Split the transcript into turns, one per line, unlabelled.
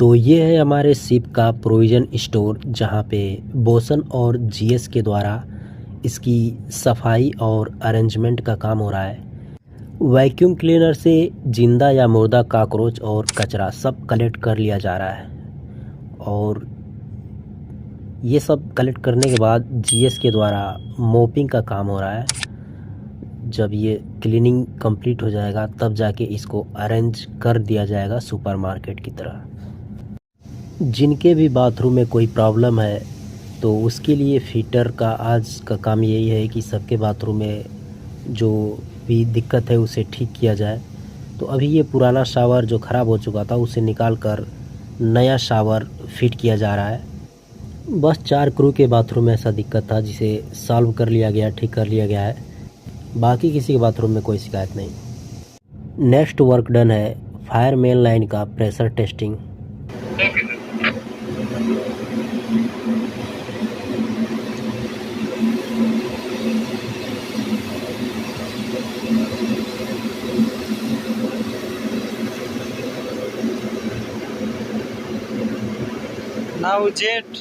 तो ये है हमारे शिप का प्रोविज़न स्टोर, जहाँ पे बोसन और जीएस के द्वारा इसकी सफाई और अरेंजमेंट का काम हो रहा है। वैक्यूम क्लीनर से जिंदा या मुर्दा कॉकरोच और कचरा सब कलेक्ट कर लिया जा रहा है, और ये सब कलेक्ट करने के बाद जीएस के द्वारा मोपिंग का काम हो रहा है। जब ये क्लीनिंग कंप्लीट हो जाएगा तब जाके इसको अरेंज कर दिया जाएगा सुपरमार्केट की तरह। जिनके भी बाथरूम में कोई प्रॉब्लम है तो उसके लिए फिटर का आज का काम यही है कि सबके बाथरूम में जो भी दिक्कत है उसे ठीक किया जाए। तो अभी ये पुराना शावर जो ख़राब हो चुका था उसे निकाल कर नया शावर फिट किया जा रहा है। बस 4 क्रू के बाथरूम में ऐसा दिक्कत था जिसे सॉल्व कर लिया गया, ठीक कर लिया गया है। बाकी किसी के बाथरूम में कोई शिकायत नहीं। नेक्स्ट वर्क डन है फायर मेन लाइन का प्रेशर टेस्टिंग।
Now jet